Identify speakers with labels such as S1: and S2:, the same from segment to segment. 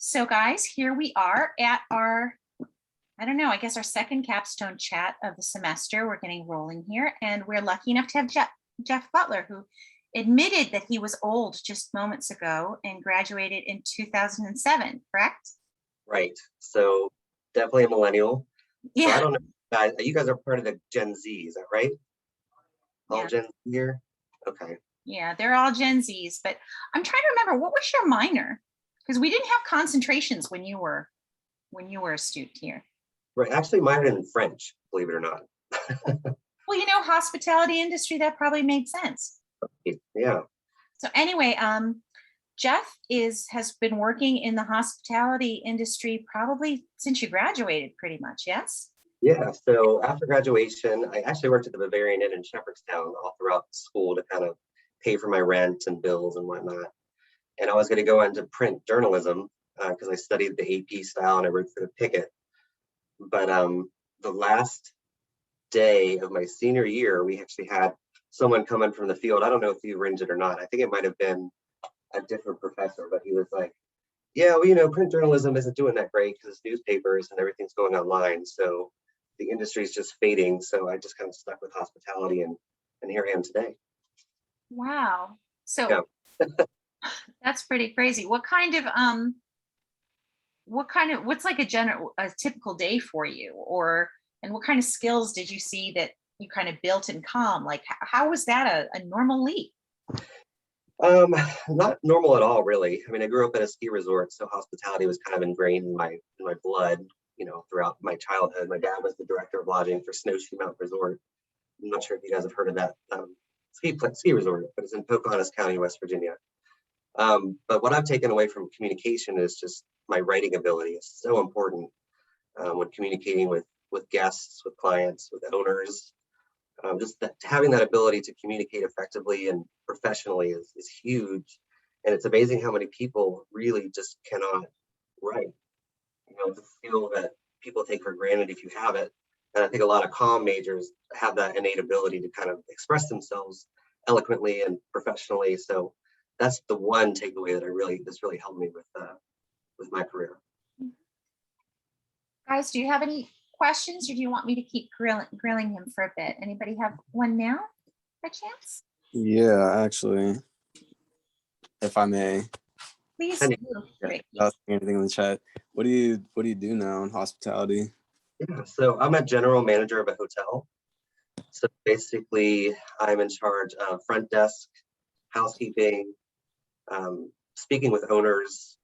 S1: So guys, here we are at our, I don't know, I guess our second capstone chat of the semester. We're getting rolling here, and we're lucky enough to have Jeff Butler, who admitted that he was old just moments ago and graduated in 2007, correct?
S2: Right. So definitely a millennial. So I
S1: Yeah.
S2: don't know, guys. You guys are part of the Gen Z, is that right? All
S1: Yeah.
S2: Gen Z here? Okay.
S1: Yeah, they're all Gen Zs, but I'm trying to remember, what was your minor? Because we didn't have concentrations when you were a student here.
S2: Right. Actually, mine in French, believe it or not.
S1: Well, hospitality industry, that probably made sense.
S2: Yeah.
S1: So anyway, Jeff has been working in the hospitality industry probably since you graduated, pretty much, yes?
S2: Yeah. So after graduation, I actually worked at the Bavarian Inn in Shepherdstown all throughout school to kind of pay for my rent and bills and whatnot. And I was going to go into print journalism because I studied the AP style and I wrote for the Picket. But the last day of my senior year, we actually had someone come in from the field. I don't know if you arranged it or not. I think it might have been a different professor, but he was like, yeah, well, print journalism isn't doing that great because it's newspapers and everything's going online. So the industry is just fading. So I just kind of stuck with hospitality and here I am today.
S1: Wow. So
S2: Yeah.
S1: that's pretty crazy. What's like a typical day for you, and what kind of skills did you see that you kind of built in Comm? Like, how was that a normal leap?
S2: Not normal at all, really. I mean, I grew up at a ski resort, so hospitality was kind of ingrained in my blood, throughout my childhood. My dad was the director of lodging for Snowshoe Mountain Resort. I'm not sure if you guys have heard of that ski resort, but it's in Pocahontas County, West Virginia. But what I've taken away from communication is just my writing ability. It's so important when communicating with guests, with clients, with owners. Just having that ability to communicate effectively and professionally is huge. And it's amazing how many people really just cannot write. It's a skill that people take for granted if you have it. And I think a lot of comm majors have that innate ability to kind of express themselves eloquently and professionally. So that's the one takeaway that this really helped me with my career.
S1: Guys, do you have any questions, or do you want me to keep grilling him for a bit? Anybody have one now by chance?
S3: Yeah, actually, if I may.
S1: Please
S3: do.
S1: Great.
S3: Anything in the chat? What do you do now in hospitality?
S2: Yeah, so I'm a general manager of a hotel. So basically, I'm in charge of front desk, housekeeping, speaking with owners,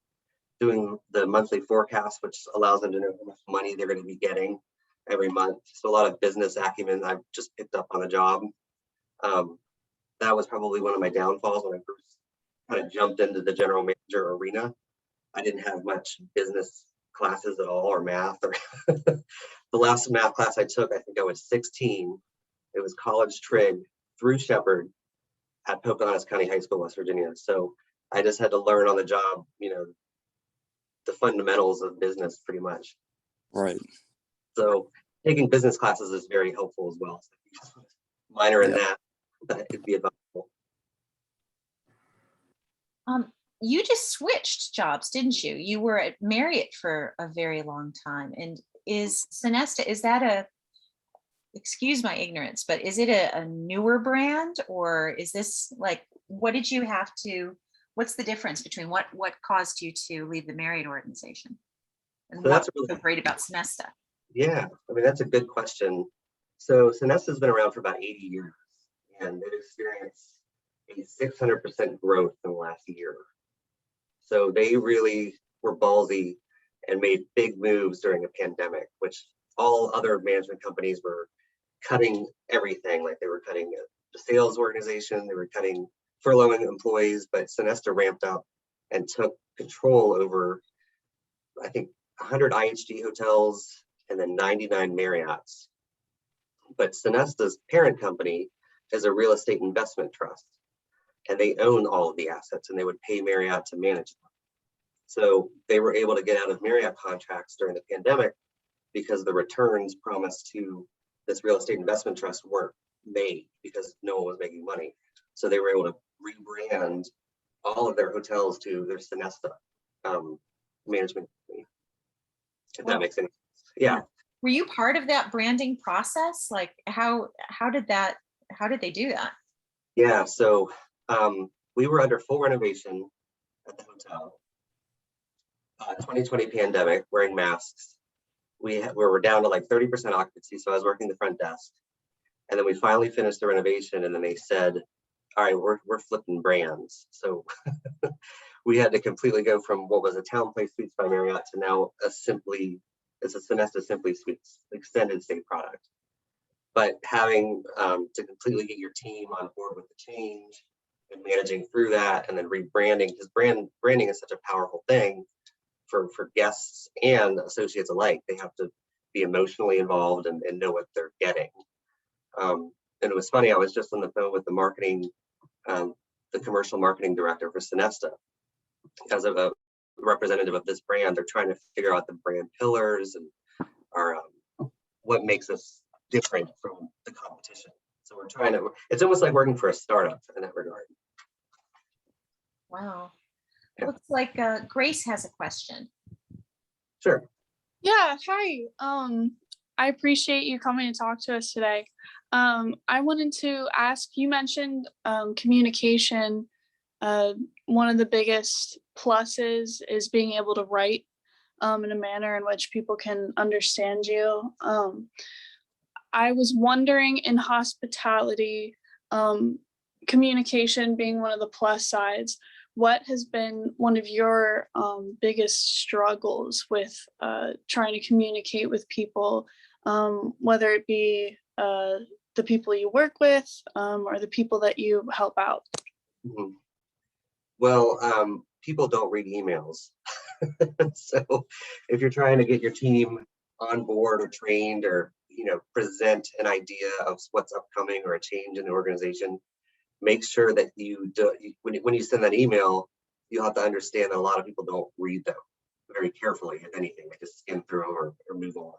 S2: doing the monthly forecast, which allows them to know how much money they're going to be getting every month. So a lot of business acumen I've just picked up on the job. That was probably one of my downfalls when I first kind of jumped into the general manager arena. I didn't have much business classes at all, or math. Or the last math class I took, I think I was 16. It was college trig through Shepherd at Pocahontas County High School, West Virginia. So I just had to learn on the job, the fundamentals of business pretty much.
S3: Right.
S2: So taking business classes is very helpful as well. So if you just minor in that could be advisable.
S1: You just switched jobs, didn't you? You were at Marriott for a very long time. And is Sonesta, is that excuse my ignorance, but is it a newer brand, or is this like, what's the difference between what caused you to leave the Marriott organization? And so what's so great about Sonesta?
S2: Yeah, I mean, that's a good question. So Sonesta's been around for about 80 years, and they've experienced a 600% growth in the last year. So they really were ballsy and made big moves during a pandemic, which all other management companies were cutting everything. Like they were cutting the sales organization, they were furloughing employees, but Sonesta ramped up and took control over, I think, 100 IHG hotels and then 99 Marriotts. But Sonesta's parent company is a real estate investment trust, and they own all of the assets, and they would pay Marriott to manage them. So they were able to get out of Marriott contracts during the pandemic because the returns promised to this real estate investment trust weren't made because no one was making money. So they were able to rebrand all of their hotels to their Sonesta management company, if
S1: Well,
S2: that makes any sense. Yeah.
S1: were you part of that branding process? Like how did they do that?
S2: Yeah. So we were under full renovation at the hotel. 2020 pandemic, wearing masks. We were down to like 30% occupancy. So I was working the front desk. And then we finally finished the renovation. And then they said, all right, we're flipping brands. So we had to completely go from what was a Town Place Suites by Marriott to now it's a Sonesta Simply Suites extended stay product. But having to completely get your team on board with the change and managing through that, and then rebranding, because branding is such a powerful thing for guests and associates alike. They have to be emotionally involved and know what they're getting. And it was funny, I was just on the phone with the marketing, the commercial marketing director for Sonesta. As a representative of this brand, they're trying to figure out the brand pillars and what makes us different from the competition. So we're trying to, it's almost like working for a startup in that regard.
S1: Wow.
S2: Yeah.
S1: Looks like Grace has a question.
S2: Sure.
S4: Yeah, hi. I appreciate you coming to talk to us today. I wanted to ask, you mentioned communication. One of the biggest pluses is being able to write in a manner in which people can understand you. I was wondering, in hospitality, communication being one of the plus sides, what has been one of your biggest struggles with trying to communicate with people, whether it be the people you work with or the people that you help out?
S2: Mhm. Well, people don't read emails. So if you're trying to get your team on board or trained or present an idea of what's upcoming or a change in the organization, make sure that when you send that email, you have to understand that a lot of people don't read them very carefully. If anything, they just skim through them or move on.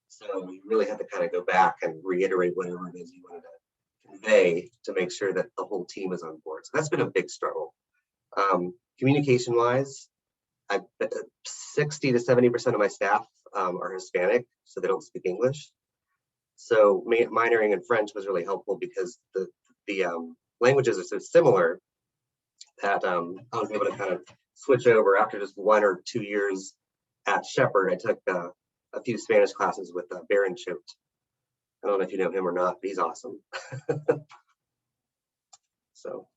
S2: So you really have to kind of go back and reiterate whatever it is you wanted to convey to make sure that the whole team is on board. So that's been a big struggle. Communication wise, 60 to 70% of my staff are Hispanic, so they don't speak English. So minoring in French was really helpful because the languages are so similar that I was able to kind of switch over after just 1 or 2 years at Shepherd. I took a few Spanish classes with Baron Choate. I don't know if you know him or not, but he's awesome. So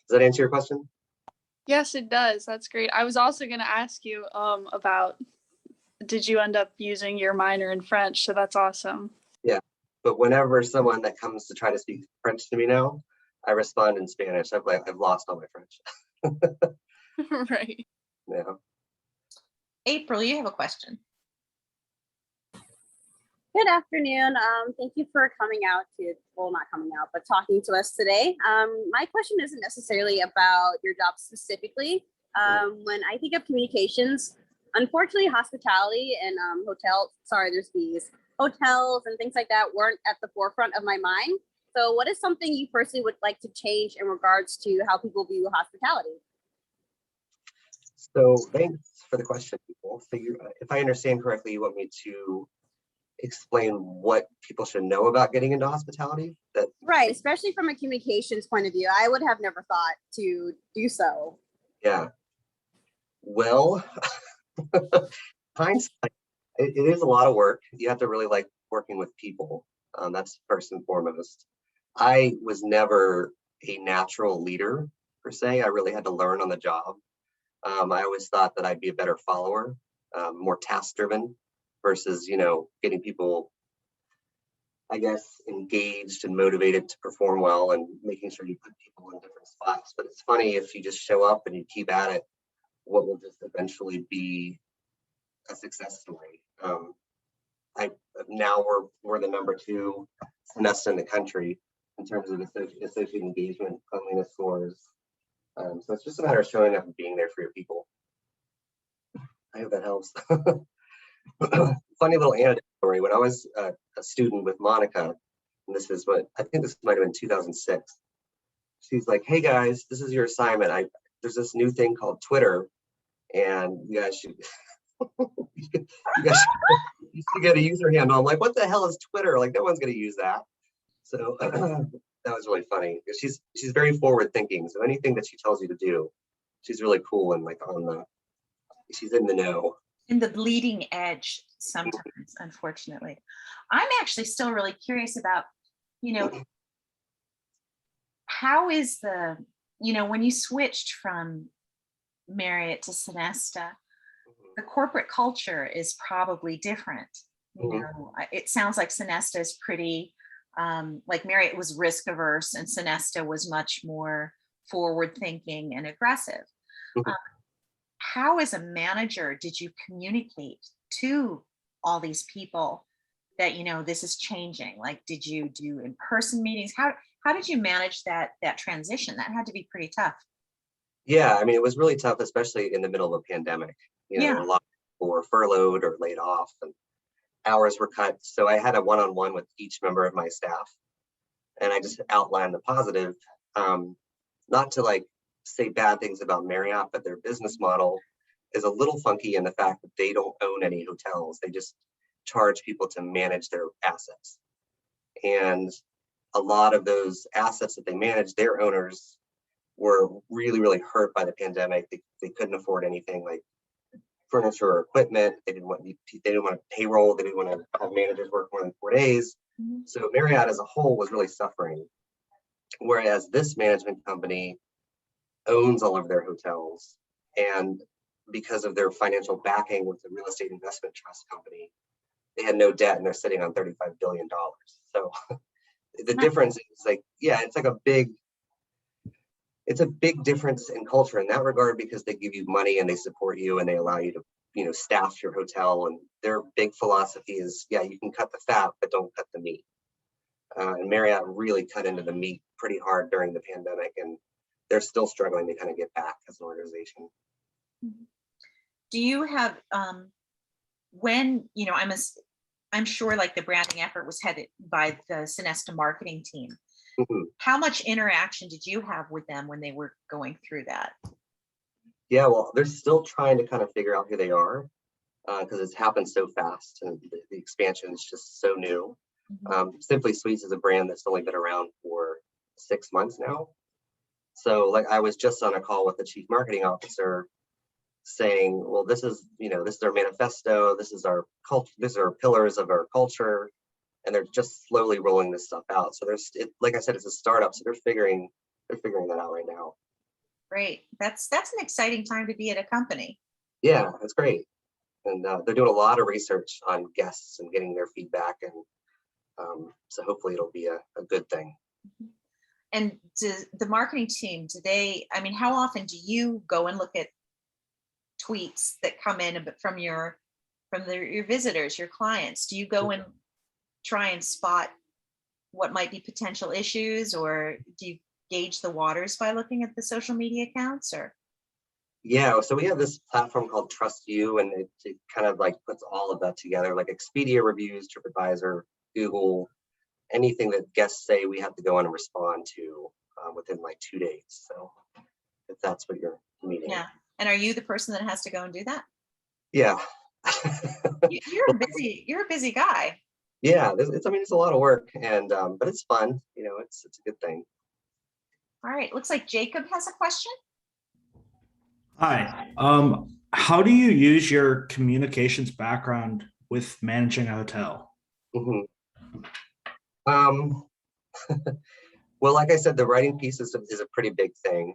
S2: does that answer your question?
S4: Yes, it does. That's great. I was also going to ask you about, did you end up using your minor in French? So that's awesome.
S2: Yeah, but whenever someone that comes to try to speak French to me now, I respond in Spanish. I've lost all my French.
S4: Right.
S2: Yeah.
S1: April, you have a question.
S5: Good afternoon. Thank you for coming out not coming out, but talking to us today. My question isn't necessarily about your job specifically. When I think of communications, unfortunately, hospitality and there's these hotels and things like that weren't at the forefront of my mind. So what is something you personally would like to change in regards to how people view hospitality?
S2: So thanks for the question, people. So if I understand correctly, you want me to explain what people should know about getting into hospitality?
S5: Right, especially from a communications point of view. I would have never thought to do so.
S2: Yeah. Well, hindsight, it is a lot of work. You have to really like working with people. That's first and foremost. I was never a natural leader per se. I really had to learn on the job. I always thought that I'd be a better follower, more task driven versus, getting people, I guess, engaged and motivated to perform well and making sure you put people in different spots. But it's funny, if you just show up and you keep at it, what will just eventually be a success story. Now we're the number 2 Sonesta in the country in terms of associate engagement, cleanliness scores. So it's just a matter of showing up and being there for your people. I hope that helps. Funny little anecdote story. When I was a student with Monica, and this might have been 2006. She's like, "Hey guys, this is your assignment. There's this new thing called Twitter, and you guys should, you guys should get a user handle. I'm like, what the hell is Twitter? Like, no one's going to use that. So that was really funny. She's very forward thinking. So anything that she tells you to do, she's really cool and like she's in the know.
S1: In the bleeding edge sometimes, unfortunately. I'm actually still really curious about, how is when you switched from Marriott to Sonesta, the corporate culture is probably different. It sounds like Sonesta is pretty, like Marriott was risk averse and Sonesta was much more forward thinking and aggressive. How as a manager did you communicate to all these people that this is changing? Like, did you do in-person meetings? How did you manage that transition? That had to be pretty tough.
S2: Yeah, I mean, it was really tough, especially in the middle of a pandemic. A lot of people were furloughed or laid off and hours were cut. So I had a one-on-one with each member of my staff, and I just outlined the positive, not to like say bad things about Marriott, but their business model is a little funky in the fact that they don't own any hotels. They just charge people to manage their assets. And a lot of those assets that they manage, their owners were really, really hurt by the pandemic. They couldn't afford anything like furniture or equipment. They didn't want payroll. They didn't want to have managers work more than 4 days. So Marriott as a whole was really suffering. Whereas this management company owns all of their hotels, and because of their financial backing with the real estate investment trust company, they had no debt and they're sitting on $35 billion. So the difference is like, it's like it's a big difference in culture in that regard, because they give you money and they support you and they allow you to, staff your hotel. And their big philosophy is, you can cut the fat, but don't cut the meat. And Marriott really cut into the meat pretty hard during the pandemic, and they're still struggling to kind of get back as an organization.
S1: Do you have, when, I'm sure like the branding effort was headed by the Sonesta marketing team. How much interaction did you have with them when they were going through that?
S2: Yeah, well, they're still trying to kind of figure out who they are, because it's happened so fast and the expansion is just so new. Simply Sweets is a brand that's only been around for 6 months now. So like I was just on a call with the chief marketing officer saying, well, this is our manifesto, this is our culture, these are pillars of our culture, and they're just slowly rolling this stuff out. So like I said, it's a startup, so they're figuring that out right now.
S1: Great. That's an exciting time to be at a company.
S2: Yeah, that's great. And they're doing a lot of research on guests and getting their feedback, and so hopefully it'll be a good thing.
S1: And the marketing team, how often do you go and look at tweets that come in from your visitors, your clients? Do you go and try and spot what might be potential issues, or do you gauge the waters by looking at the social media accounts? Or
S2: so we have this platform called Trust You, and it kind of like puts all of that together, like Expedia reviews, TripAdvisor, Google, anything that guests say, we have to go on and respond to within like 2 days. So if that's what you're meaning.
S1: Yeah. And are you the person that has to go and do that?
S2: Yeah.
S1: You're a busy guy.
S2: Yeah, it's a lot of work, and but it's fun. It's a good thing.
S1: All right. Looks like Jacob has a question.
S6: Hi. How do you use your communications background with managing a hotel?
S2: Well, like I said, the writing piece is a pretty big thing.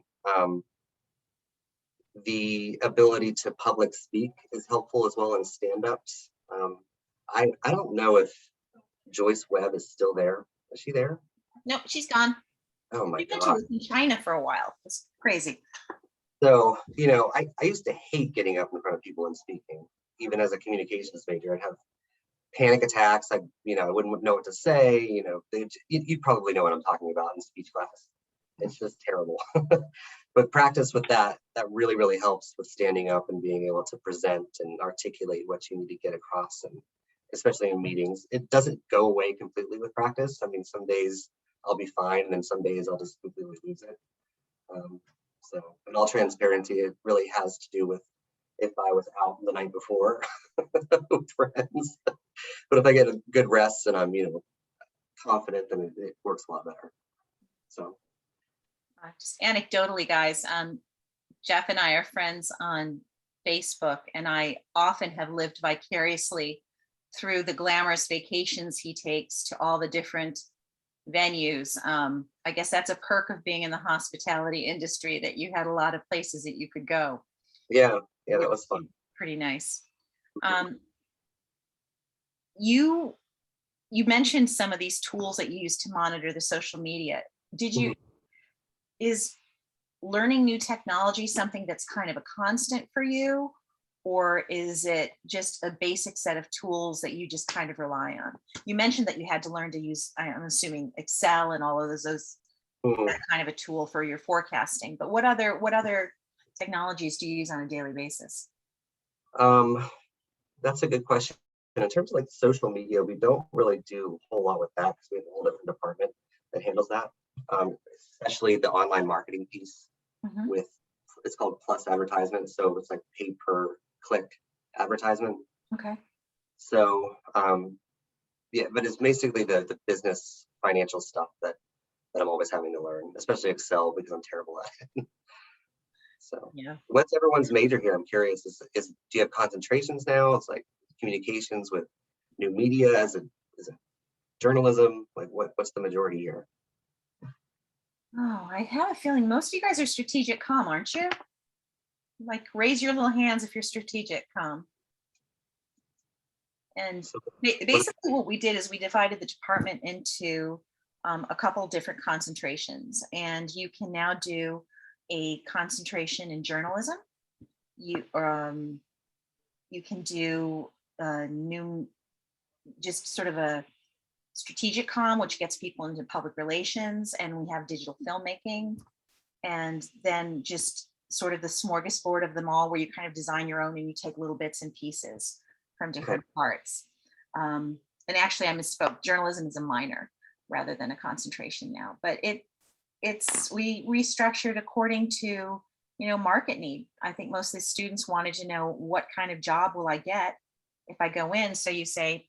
S2: The ability to public speak is helpful as well in stand-ups. I don't know if Joyce Webb is still there. Is she there?
S1: Nope, she's gone.
S2: Oh my
S1: She
S2: God.
S1: was in China for a while. It's crazy.
S2: So, I used to hate getting up in front of people and speaking. Even as a communications major, I'd have panic attacks. I wouldn't know what to say. You probably know what I'm talking about in speech class. It's just terrible. But practice with that really, really helps with standing up and being able to present and articulate what you need to get across, and especially in meetings. It doesn't go away completely with practice. I mean, some days I'll be fine, and then some days I'll just completely lose it. So in all transparency, it really has to do with if I was out the night before with friends. But if I get a good rest and I'm, confident, then it works a lot better. So
S1: Just anecdotally, guys, Jeff and I are friends on Facebook, and I often have lived vicariously through the glamorous vacations he takes to all the different venues. I guess that's a perk of being in the hospitality industry, that you had a lot of places that you could go.
S2: yeah, that was fun.
S1: Pretty nice. You mentioned some of these tools that you use to monitor the social media. Is learning new technology something that's kind of a constant for you, or is it just a basic set of tools that you just kind of rely on? You mentioned that you had to learn to use, I'm assuming, Excel and all of those that kind of a tool for your forecasting, but what other technologies do you use on a daily basis?
S2: That's a good question. And in terms of like social media, we don't really do a whole lot with that because we have a whole different department that handles that, especially the online marketing piece with, it's called plus advertisement. So it's like pay per click advertisement.
S1: Okay.
S2: So yeah, but it's basically the business financial stuff that I'm always having to learn, especially Excel, because I'm terrible at it. So
S1: yeah,
S2: what's everyone's major here? I'm curious. Is do you have concentrations now? It's like communications with new media, is it journalism? Like what's the majority here?
S1: Oh, I have a feeling most of you guys are strategic comm, aren't you? Like, raise your little hands if you're strategic comm. And
S2: So,
S1: basically what we did is we divided the department into a couple different concentrations, and you can now do a concentration in journalism. You can do just sort of a strategic comm, which gets people into public relations, and we have digital filmmaking, and then just sort of the smorgasbord of them all, where you kind of design your own and you take little bits and pieces from different parts. And actually, I misspoke. Journalism is a minor rather than a concentration now, but we restructured according to market need. I think most of the students wanted to know, what kind of job will I get if I go in? So you say,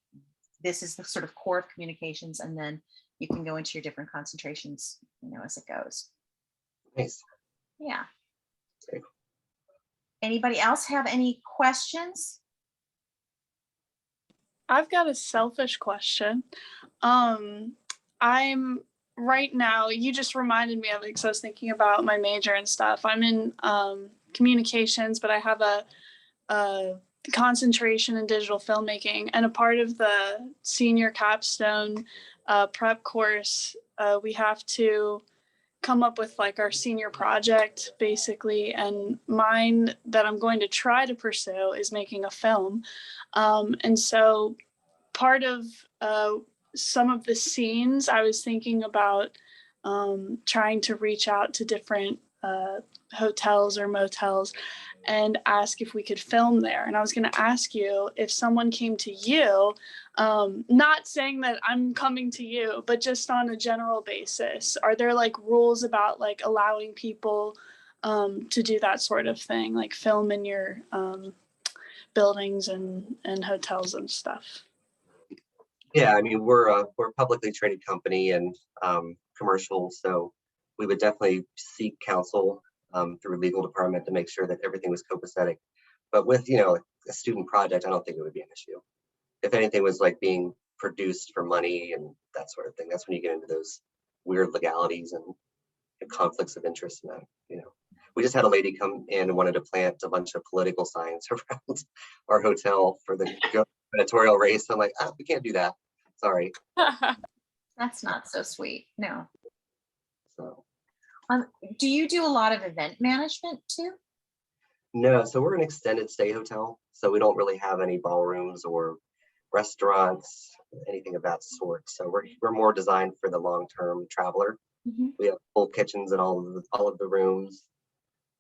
S1: this is the sort of core of communications, and then you can go into your different concentrations, as it goes.
S2: nice.
S1: Yeah.
S2: Okay.
S4: Anybody else have any questions? I've got a selfish question. I'm right now, you just reminded me of it because I was thinking about my major and stuff. I'm in communications, but I have a concentration in digital filmmaking, and a part of the senior capstone prep course, we have to come up with like our senior project basically, and mine that I'm going to try to pursue is making a film, and so part of some of the scenes I was thinking about trying to reach out to different hotels or motels and ask if we could film there. And I was going to ask you, if someone came to you, not saying that I'm coming to you, but just on a general basis, are there like rules about like allowing people to do that sort of thing, like film in your buildings and hotels and stuff?
S2: Yeah, I mean, we're a publicly traded company and commercial, so we would definitely seek counsel through legal department to make sure that everything was copacetic. But with a student project, I don't think it would be an issue. If anything was like being produced for money and that sort of thing, that's when you get into those weird legalities and conflicts of interest. And that, we just had a lady come in and wanted to plant a bunch of political signs around our hotel for the gubernatorial race. I'm like, we can't do that. Sorry.
S1: That's not so sweet. No.
S2: So.
S1: Do you do a lot of event management too?
S2: No, so we're an extended stay hotel, so we don't really have any ballrooms or restaurants, anything of that sort. So we're more designed for the long-term traveler. We have full kitchens in all of the rooms.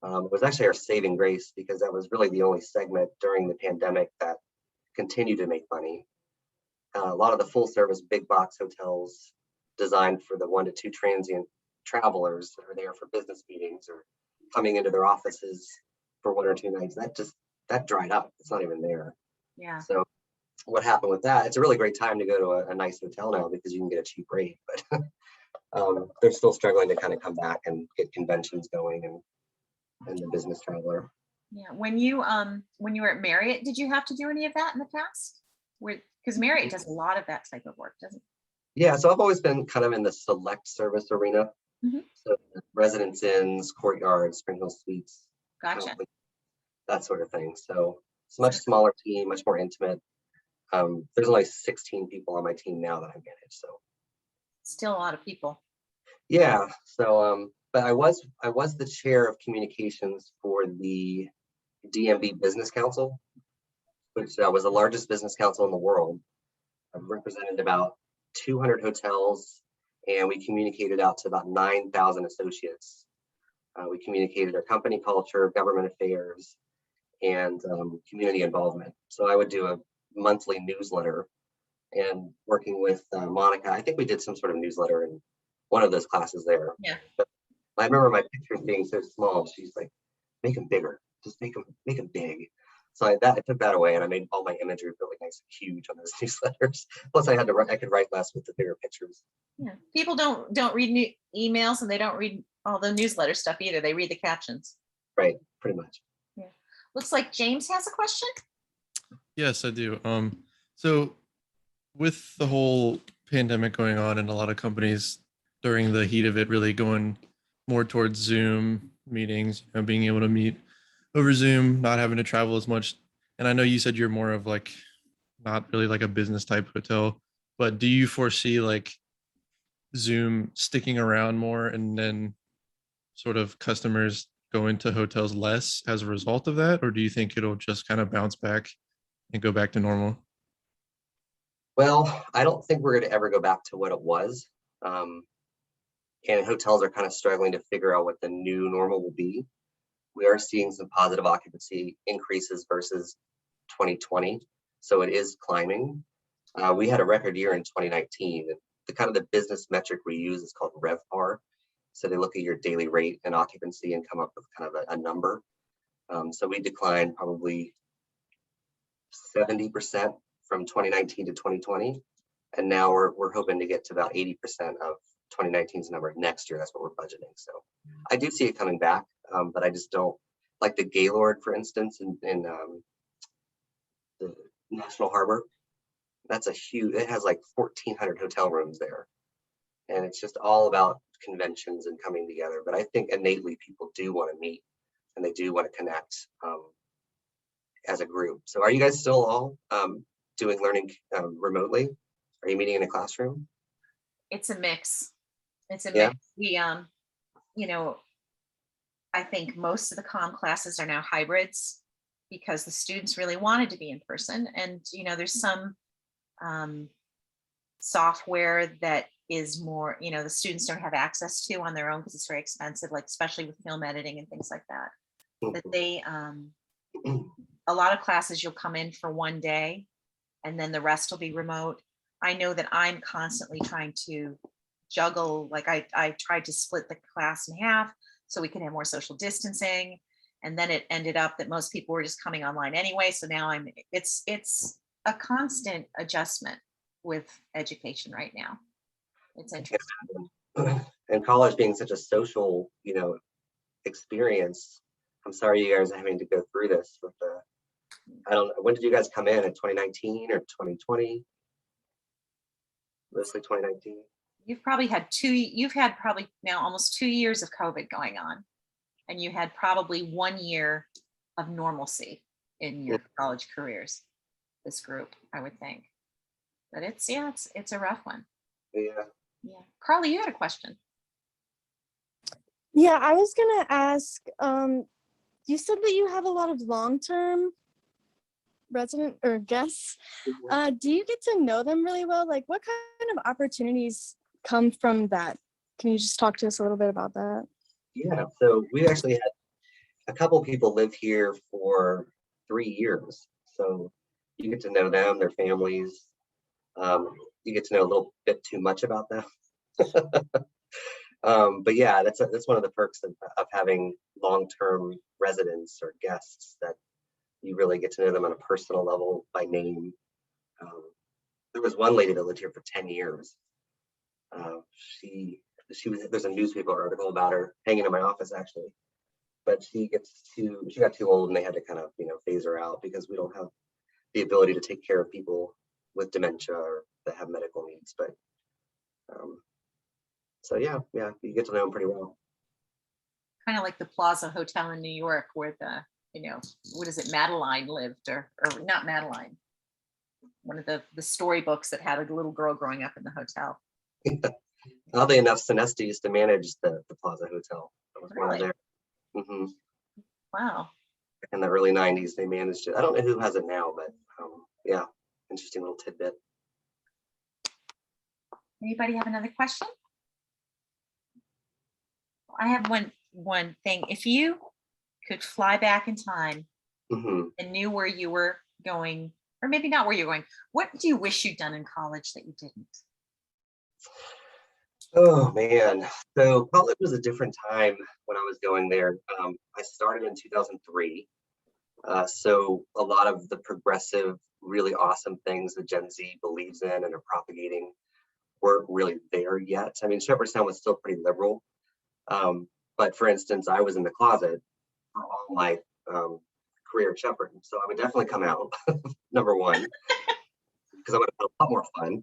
S2: It was actually our saving grace, because that was really the only segment during the pandemic that continued to make money. A lot of the full service big box hotels designed for the 1 to 2 transient travelers that are there for business meetings or coming into their offices for 1 or 2 nights, that dried up. It's not even there.
S1: Yeah.
S2: So what happened with that? It's a really great time to go to a nice hotel now because you can get a cheap rate, but they're still struggling to kind of come back and get conventions going and the business traveler.
S1: Yeah. When you were at Marriott, did you have to do any of that in the past? Because Marriott does a lot of that type of work, doesn't it?
S2: Yeah, so I've always been kind of in the select service arena.
S1: Mhm.
S2: So residence inns, courtyards, Spring Hill Suites,
S1: Gotcha.
S2: that sort of thing. So it's a much smaller team, much more intimate. There's only 16 people on my team now that I manage. So
S1: Still a lot of people.
S2: yeah. So but I was the chair of communications for the DMB Business Council, which was the largest business council in the world. I've represented about 200 hotels, and we communicated out to about 9,000 associates. We communicated our company culture, government affairs, and community involvement. So I would do a monthly newsletter, and working with Monica, I think we did some sort of newsletter in one of those classes there.
S1: Yeah.
S2: But I remember my pictures being so small. She's like, make them bigger, just make them big. So I took that away, and I made all my imagery really nice and huge on those newsletters. Plus, I could write less with the bigger pictures.
S1: Yeah. People don't read new emails, and they don't read all the newsletter stuff either. They read the captions.
S2: Right, pretty much.
S1: Yeah. Looks like James has a question.
S7: Yes, I do. So with the whole pandemic going on and a lot of companies during the heat of it really going more towards Zoom meetings, being able to meet over Zoom, not having to travel as much. And I know you said you're more of like, not really like a business type hotel, but do you foresee like Zoom sticking around more and then sort of customers go into hotels less as a result of that? Or do you think it'll just kind of bounce back and go back to normal?
S2: Well, I don't think we're going to ever go back to what it was. And hotels are kind of struggling to figure out what the new normal will be. We are seeing some positive occupancy increases versus 2020. So it is climbing. We had a record year in 2019. The kind of the business metric we use is called RevPAR. So they look at your daily rate and occupancy and come up with kind of a number. So we declined probably 70% from 2019 to 2020. And now we're hoping to get to about 80% of 2019's number next year. That's what we're budgeting. So I do see it coming back, but I just don't like the Gaylord, for instance, in the National Harbor. That's a huge, it has like 1,400 hotel rooms there. And it's just all about conventions and coming together. But I think innately people do want to meet and they do want to connect as a group. So are you guys still all doing learning remotely? Are you meeting in a classroom?
S1: It's a mix. It's a
S2: Yeah.
S1: mix. We, I think most of the Comm classes are now hybrids because the students really wanted to be in person. And, there's some software that is more, the students don't have access to on their own because it's very expensive, like especially with film editing and things like that. That they, a lot of classes you'll come in for one day and then the rest will be remote. I know that I'm constantly trying to juggle, like I tried to split the class in half so we could have more social distancing. And then it ended up that most people were just coming online anyway. So now it's a constant adjustment with education right now. It's interesting.
S2: And college being such a social, experience. I'm sorry you guys are having to go through this with I don't know, when did you guys come in 2019 or 2020? Mostly 2019.
S1: You've had probably now almost 2 years of COVID going on. And you had probably 1 year of normalcy in your college careers, this group, I would think. But it's a rough one.
S2: Yeah.
S1: Yeah. Carly, you had a question.
S8: Yeah, I was gonna ask, you said that you have a lot of long-term resident or guests. Do you get to know them really well? Like what kind of opportunities come from that? Can you just talk to us a little bit about that?
S2: Yeah, so we actually had a couple people live here for 3 years. So you get to know them, their families. You get to know a little bit too much about them. But yeah, that's one of the perks of having long-term residents or guests that you really get to know them on a personal level by name. There was one lady that lived here for 10 years. She was, there's a newspaper article about her hanging in my office actually, but she got too old and they had to kind of, phase her out because we don't have the ability to take care of people with dementia or that have medical needs. But so yeah, you get to know them pretty well.
S1: Kind of like the Plaza Hotel in New York where the, what is it, Madeline lived, or not Madeline, one of the storybooks that had a little girl growing up in the hotel.
S2: Oddly enough, Sonesta used to manage the Plaza Hotel. That was one of
S1: Really?
S2: their,
S1: Wow.
S2: in the early 90s, they managed it. I don't know who has it now, but yeah, interesting little tidbit.
S1: Anybody have another question? I have one thing. If you could fly back in time and knew where you were going, or maybe not where you're going, what do you wish you'd done in college that you didn't?
S2: Oh man, so college was a different time when I was going there. I started in 2003. So a lot of the progressive, really awesome things that Gen Z believes in and are propagating weren't really there yet. I mean, Shepherdstown was still pretty liberal. But for instance, I was in the closet for all my career at Shepherd. So I would definitely come out, number one, because I would have had a lot more fun.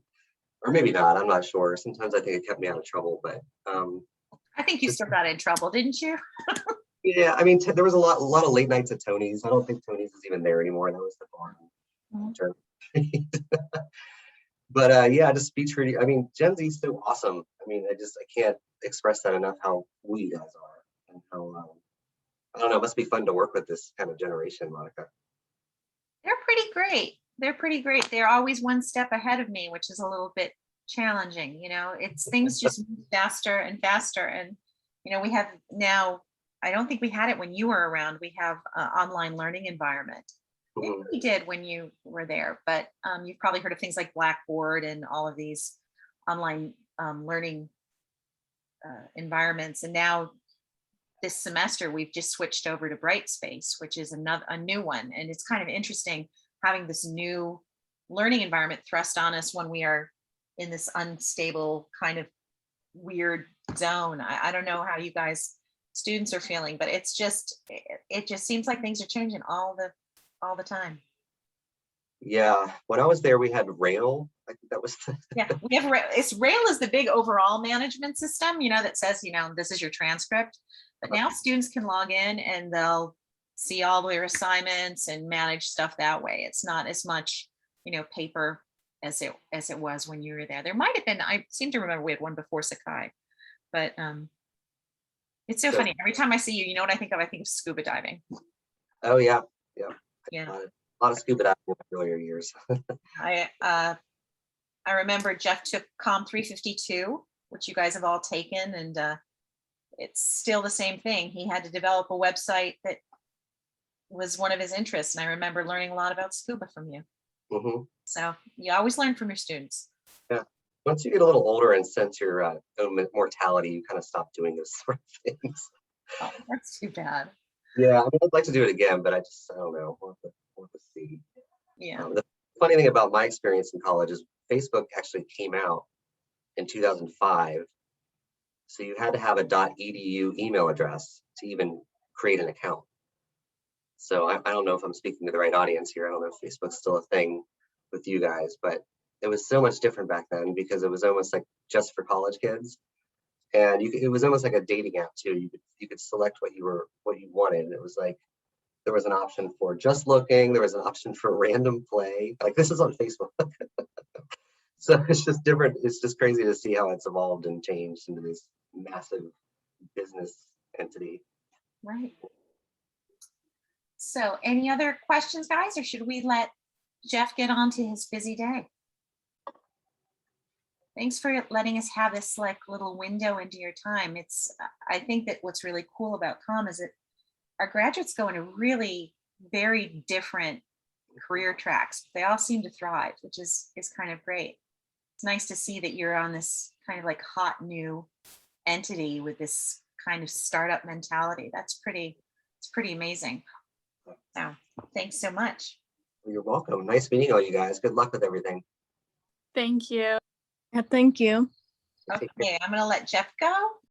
S2: Or maybe not, I'm not sure. Sometimes I think it kept me out of trouble, but
S1: I think you still got in trouble, didn't you?
S2: yeah, I mean, there was a lot of late nights at Tony's. I don't think Tony's is even there anymore. That was the barn. But yeah, just speech reading. I mean, Gen Z is so awesome. I mean, I can't express that enough how cool you guys are and how I don't know, it must be fun to work with this kind of generation, Monica.
S1: They're pretty great. They're pretty great. They're always one step ahead of me, which is a little bit challenging. It's things just move faster and faster. And, we have now, I don't think we had it when you were around. We have an online learning environment. Maybe we did when you were there, but you've probably heard of things like Blackboard and all of these online learning environments. And now this semester, we've just switched over to Brightspace, which is a new one. And it's kind of interesting having this new learning environment thrust on us when we are in this unstable kind of weird zone. I don't know how you guys students are feeling, but it just seems like things are changing all the time.
S2: Yeah, when I was there, we had Rail. I think that was
S1: yeah, we have Rail. Rail is the big overall management system, that says, this is your transcript. But now students can log in and they'll see all their assignments and manage stuff that way. It's not as much, paper as it was when you were there. There might have been, I seem to remember we had one before Sakai, but it's so funny. Every time I see you, you know what I think of? I think of scuba diving.
S2: Oh yeah.
S1: Yeah.
S2: A lot of scuba diving in the earlier years.
S1: I remember Jeff took Comm 352, which you guys have all taken, and it's still the same thing. He had to develop a website that was one of his interests, and I remember learning a lot about scuba from you. So you always learn from your students.
S2: Yeah. Once you get a little older and sense your own mortality, you kind of stop doing those sort of things.
S1: Oh, that's too bad.
S2: Yeah, I mean, I'd like to do it again, but I don't know. We'll have to see.
S1: Yeah.
S2: The funny thing about my experience in college is Facebook actually came out in 2005. So you had to have a .edu email address to even create an account. So I don't know if I'm speaking to the right audience here. I don't know if Facebook's still a thing with you guys, but it was so much different back then because it was almost like just for college kids. And it was almost like a dating app too. You could select what you wanted. And it was like, there was an option for just looking. There was an option for random play. Like this is on Facebook. So it's just different. It's just crazy to see how it's evolved and changed into this massive business entity.
S1: Right. So any other questions, guys, or should we let Jeff get on to his busy day? Thanks for letting us have this little window into your time. I think that what's really cool about Comm is that our graduates go into really very different career tracks. They all seem to thrive, which is kind of great. It's nice to see that you're on this kind of hot new entity with this kind of startup mentality. It's pretty amazing. So Thanks so much.
S2: You're welcome. Nice meeting all you guys. Good luck with everything.
S4: Thank you.
S8: Yeah, thank you.
S2: Take care.
S1: Okay, I'm gonna let Jeff go.